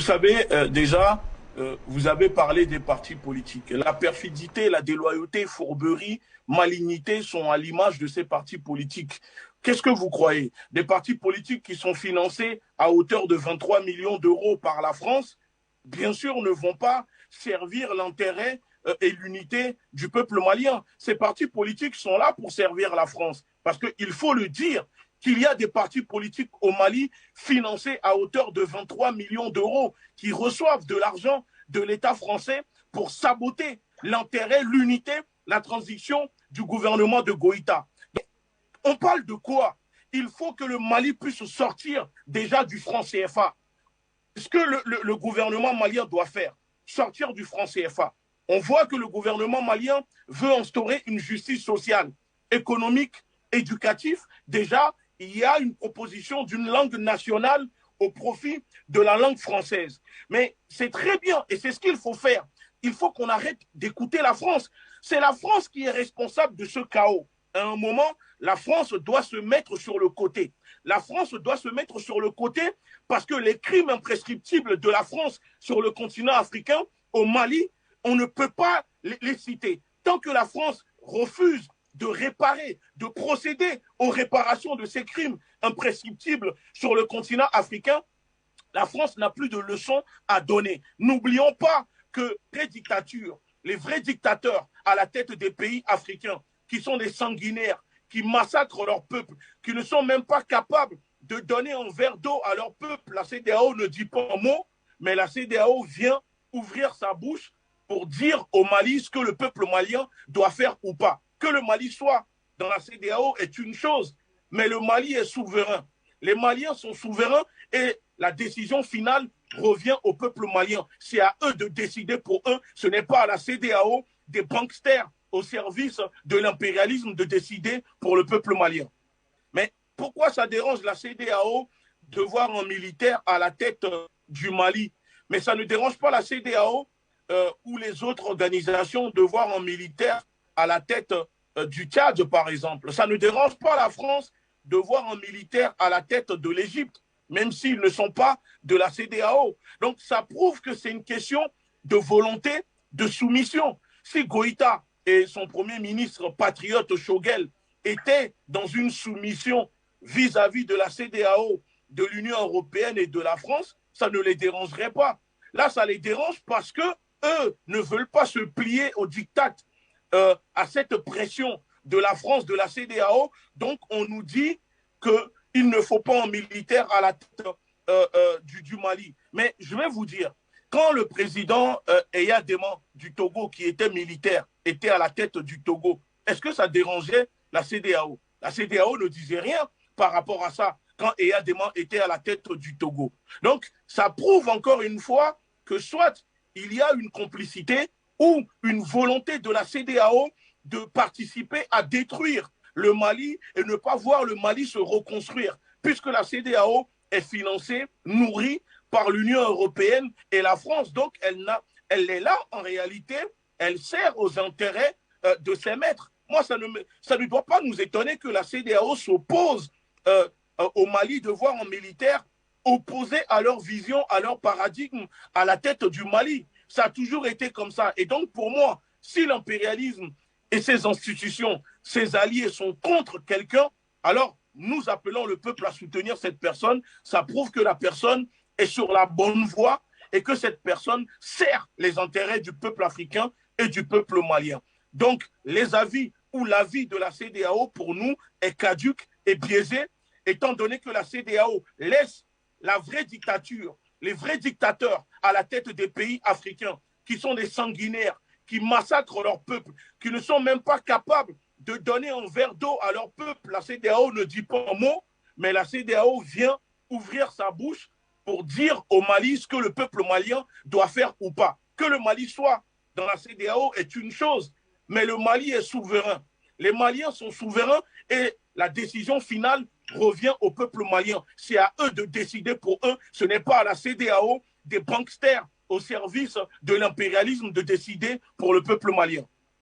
Vous savez, déjà, vous avez parlé des partis politiques. La perfidité, la déloyauté, fourberie, malignité sont à l'image de ces partis politiques. Qu'est-ce que vous croyez? Des partis politiques qui sont financés à hauteur de 23 millions d'euros par la France, bien sûr, ne vont pas servir l'intérêt et l'unité du peuple malien. Ces partis politiques sont là pour servir la France. Parce qu'il faut le dire, qu'il y a des partis politiques au Mali financés à hauteur de 23 millions d'euros qui reçoivent de l'argent de l'État français pour saboter l'intérêt, l'unité, la transition du gouvernement de Goïta. On parle de quoi? Il faut que le Mali puisse sortir déjà du franc CFA. Ce que le gouvernement malien doit faire, sortir du franc CFA. On voit que le gouvernement malien veut instaurer une justice sociale, économique, éducative. Déjà, il y a une proposition d'une langue nationale au profit de la langue française. Mais c'est très bien et c'est ce qu'il faut faire. Il faut qu'on arrête d'écouter la France. C'est la France qui est responsable de ce chaos. À un moment, la France doit se mettre sur le côté. La France doit se mettre sur le côté parce que les crimes imprescriptibles de la France sur le continent africain, au Mali, on ne peut pas les citer. Tant que la France refuse de réparer, de procéder aux réparations de ces crimes imprescriptibles sur le continent africain, la France n'a plus de leçons à donner. N'oublions pas que les vrais dictateurs à la tête des pays africains, qui sont des sanguinaires, qui massacrent leur peuple, qui ne sont même pas capables de donner un verre d'eau à leur peuple. La CEDEAO ne dit pas un mot, mais la CEDEAO vient ouvrir sa bouche pour dire au Mali ce que le peuple malien doit faire ou pas. Que le Mali soit dans la CEDEAO est une chose, mais le Mali est souverain. Les Maliens sont souverains et la décision finale revient au peuple malien. C'est à eux de décider pour eux. Ce n'est pas à la CEDEAO, des banksters au service de l'impérialisme de décider pour le peuple malien. Mais pourquoi ça dérange la CEDEAO de voir un militaire à la tête du Mali? Mais ça ne dérange pas la CEDEAO ou les autres organisations de voir un militaire à la tête du Tchad, par exemple. Ça ne dérange pas la France de voir un militaire à la tête de l'Égypte, même s'ils ne sont pas de la CEDEAO. Donc ça prouve que c'est une question de volonté, de soumission. Si Goïta et son premier ministre patriote Choguel étaient dans une soumission vis-à-vis de la CEDEAO, de l'Union européenne et de la France, ça ne les dérangerait pas. Là, ça les dérange parce que eux ne veulent pas se plier au diktat, à cette pression de la France, de la CEDEAO. Donc, on nous dit qu'il ne faut pas un militaire à la tête du Mali. Mais je vais vous dire, quand le président Eya Deman du Togo, qui était militaire, était à la tête du Togo, est-ce que ça dérangeait la CEDEAO? La CEDEAO ne disait rien par rapport à ça quand Eya Deman était à la tête du Togo. Donc, ça prouve encore une fois que soit il y a une complicité ou une volonté de la CEDEAO de participer à détruire le Mali et ne pas voir le Mali se reconstruire, puisque la CEDEAO est financée, nourrie par l'Union européenne et la France. Donc, elle est là, en réalité, elle sert aux intérêts de ses maîtres. Moi, ça ne doit pas nous étonner que la CEDEAO s'oppose au Mali de voir un militaire opposé à leur vision, à leur paradigme, à la tête du Mali. Ça a toujours été comme ça. Et donc, pour moi, si l'impérialisme et ses institutions, ses alliés sont contre quelqu'un, alors nous appelons le peuple à soutenir cette personne. Ça prouve que la personne est sur la bonne voie et que cette personne sert les intérêts du peuple africain et du peuple malien. Donc, les avis ou l'avis de la CEDEAO, pour nous, est caduque et biaisé, étant donné que la CEDEAO laisse la vraie dictature, les vrais dictateurs à la tête des pays africains, qui sont des sanguinaires, qui massacrent leur peuple, qui ne sont même pas capables de donner un verre d'eau à leur peuple. La CEDEAO ne dit pas un mot, mais la CEDEAO vient ouvrir sa bouche pour dire au Mali ce que le peuple malien doit faire ou pas. Que le Mali soit dans la CEDEAO est une chose, mais le Mali est souverain. Les Maliens sont souverains et la décision finale revient au peuple malien. C'est à eux de décider pour eux. Ce n'est pas à la CEDEAO, des banksters au service de l'impérialisme de décider pour le peuple malien.